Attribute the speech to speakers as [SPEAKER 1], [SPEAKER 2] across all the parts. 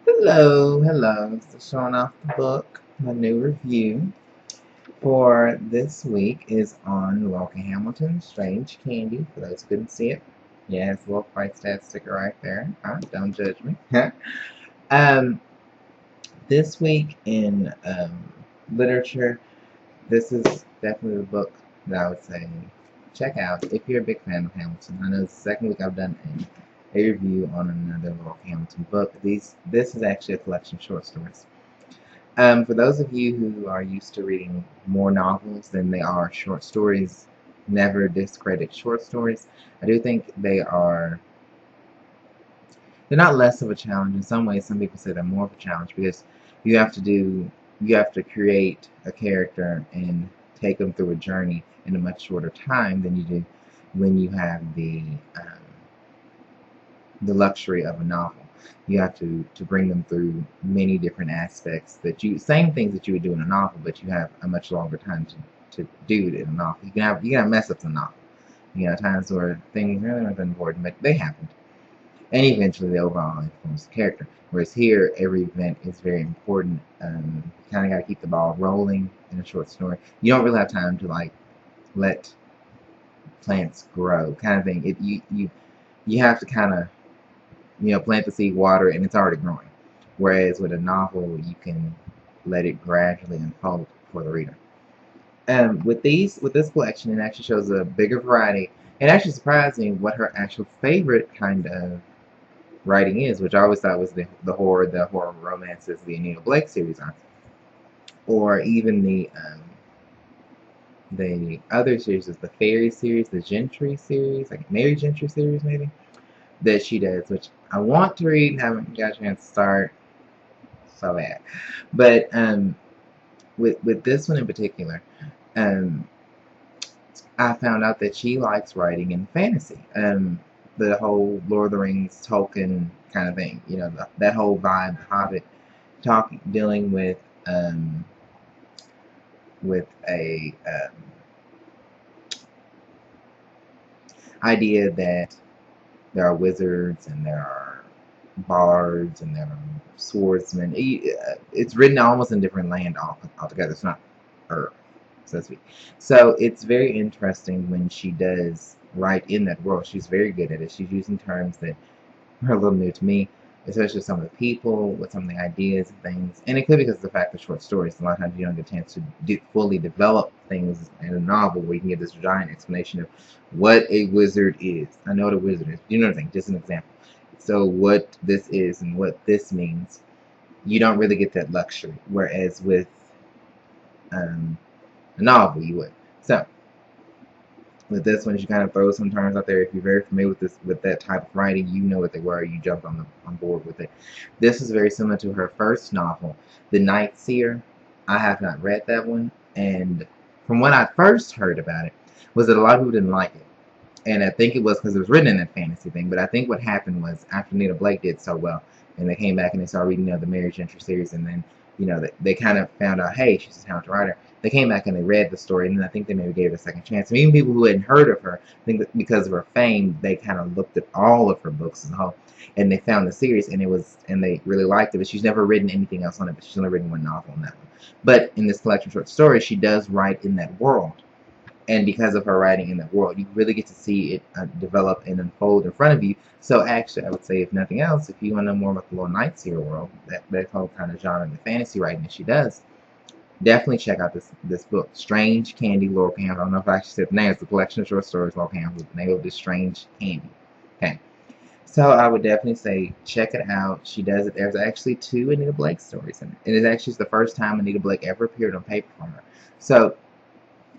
[SPEAKER 1] Hello, hello. So showing off the book. My new review for this week is on Laurell K. Strange Candy. For those who couldn't see it, yeah, it's a little price tag sticker right there. Don't judge me. um, this week in literature, this is definitely the book that I would say check out if you're a big fan of Hamilton. I know it's the second week I've done a review on another Laurell K. book. This is actually a collection of short stories. For those of you who are used to reading more novels than they are short stories, never discredit short stories. I do think they're not less of a challenge. In some ways, some people say they're more of a challenge because you have to do you have to create a character and take them through a journey in a much shorter time than you do when you have the luxury of a novel. You have to bring them through many different aspects same things that you would do in a novel, but you have a much longer time to do it in a novel. You can have mess ups in a novel. You know, times where things really aren't important, but they happened. And eventually they overall influence the character. Whereas here, every event is very important. You kind of got to keep the ball rolling in a short story. You don't really have time to like let plants grow, kind of thing. You have to kind of plant the seed, water, and it's already growing. Whereas with a novel, you can let it gradually unfold for the reader. With this collection, it actually shows a bigger variety. It actually surprised me what her actual favorite kind of writing is, which I always thought was the horror romances, the Anita Blake series are, or even the other series, the Fairy series, the Gentry series, like Mary Gentry series, maybe that she does, which I want to read, haven't got a chance to start. So bad. But with this one in particular, um, I found out that she likes writing in fantasy. The whole Lord of the Rings, Tolkien kind of thing. You know, that whole vibe, Hobbit, dealing with a idea that there are wizards and there are bards and there are swordsmen. It's written almost in different land altogether. It's not Earth, so to speak. So it's very interesting when she does write in that world. She's very good at it. She's using terms that are a little new to me, especially with some of the people, with some of the ideas and things. And it could be because of the fact that short stories, a lot of times you don't get a chance to fully develop things in a novel where you can give this giant explanation of what a wizard is. I know what a wizard is. You know what I'm saying? Just an example. So what this is and what this means, you don't really get that luxury. Whereas with a novel, you would. So with this one, she kind of throws some terms out there. If you're very familiar with that type of writing, you know what they were. You jumped on board with it. This is very similar to her first novel, The Night Seer. I have not read that one, and from what I first heard about it, was that a lot of people didn't like it, and I think it was because it was written in that fantasy thing. But I think what happened was after Nita Blake did so well, and they came back and they started reading the Mary Gentry series, and then they kind of found out, hey, she's a talented writer. They came back and they read the story, and then I think they maybe gave it a second chance. And even people who hadn't heard of her, I think that because of her fame, they kind of looked at all of her books as a whole, and they found the series, and they really liked it. But she's never written anything else on it. But she's only written one novel on that one. But in this collection of short stories, she does write in that world, and because of her writing in that world, you really get to see it develop and unfold in front of you. So actually, I would say, if nothing else, if you want to know more about the Little Night Seer world, that whole kind of genre, the fantasy writing that she does, definitely check out this book, Strange Candy, Laurell K. I don't know if I actually said the name. It's a collection of short stories, Laurell K. The name of it is Strange Candy. Okay. So I would definitely say check it out. She does it. There's actually 2 Anita Blake stories in it. And it's actually the first time Anita Blake ever appeared on paper from her. So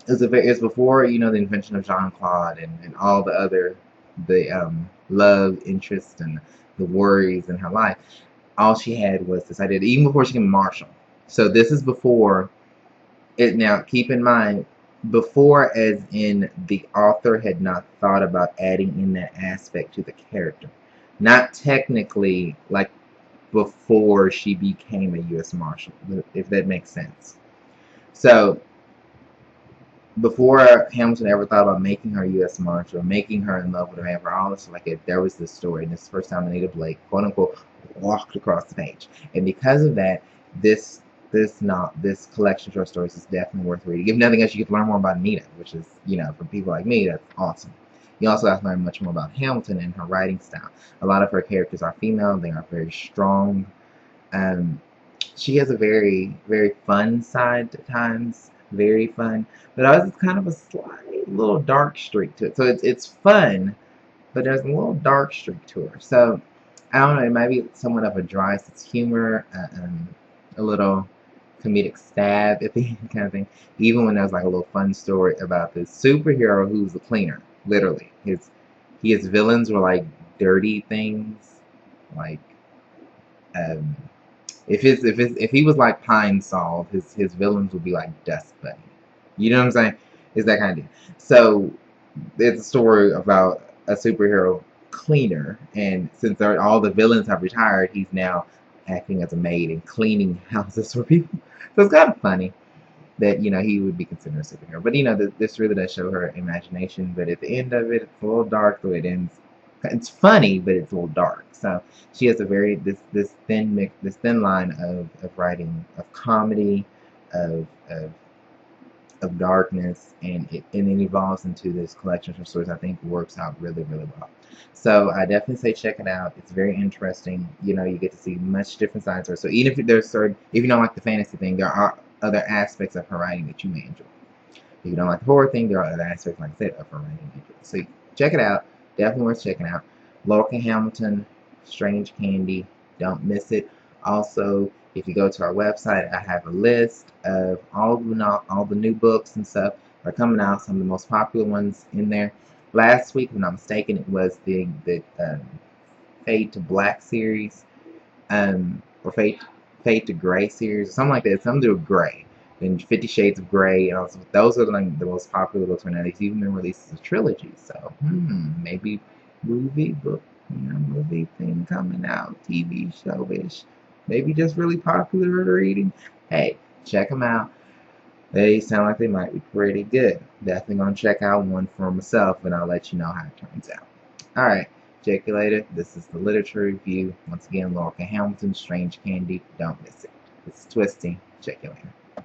[SPEAKER 1] it was before the invention of Jean Claude and all the other love interest and the worries in her life. All she had was this idea, even before she became a marshal. So this is before it. Now keep in mind, before as in the author had not thought about adding in that aspect to the character, not technically like before she became a U.S. Marshal, if that makes sense. So before Hamilton ever thought about making her U.S. Marshal, making her in love with a man for all this, like if there was this story, and this is the first time Anita Blake, quote unquote, walked across the page, and because of that, this this collection of short stories is definitely worth reading. If nothing else, you get to learn more about Anita, which is, you know, for people like me, that's awesome. You also have to learn much more about Hamilton and her writing style. A lot of her characters are female; they are very strong. Um, she has a very, very fun side at times, very fun, but also kind of a slight little dark streak to it. So it's fun, but there's a little dark streak to her. So I don't know, it might be somewhat of a dry sense of humor, a little comedic stab at the end kind of thing. Even when there's like a little fun story about this superhero who's a cleaner, literally. His villains were like dirty things, like um, if he was like Pine Sol, his villains would be like Dust Bunny. You know what I'm saying? It's that kind of deal. So it's a story about a superhero cleaner, and since all the villains have retired, he's now acting as a maid and cleaning houses for people. So it's kind of funny that, you know, he would be considered a superhero. But, you know, this really does show her imagination. But at the end of it, it's a little dark the way it ends. It's funny, but it's a little dark. So she has a very this thin line of writing, of comedy, of of of darkness, and it evolves into this collection of stories. I think works out really, really well. So I definitely say check it out. It's very interesting. You know, you get to see much different sides of her. So even if there's certain, if you don't like the fantasy thing, there are other aspects of her writing that you may enjoy. If you don't like the horror thing, there are other aspects, like I said, of her writing that you enjoy. So check it out. Definitely worth checking out. Laurell K. Hamilton, Strange Candy. Don't miss it. Also, if you go to our website, I have a list of all the new books and stuff that are coming out. Some of the most popular ones in there. Last week, if I'm not mistaken, it was the Fade to Black series, or Fade to Gray series, or something like that. Something to do with gray. And 50 Shades of Grey, and also those are like the most popular books right now. They've even been released as a trilogy. So, maybe movie book, movie thing coming out, TV show-ish. Maybe just really popular reading. Hey, check them out. They sound like they might be pretty good. Definitely gonna check out one for myself, and I'll let you know how it turns out. Alright, check you later. This is the literature review. Once again, Laurell K. Hamilton, Strange Candy. Don't miss it. This is Twisty. Check you later.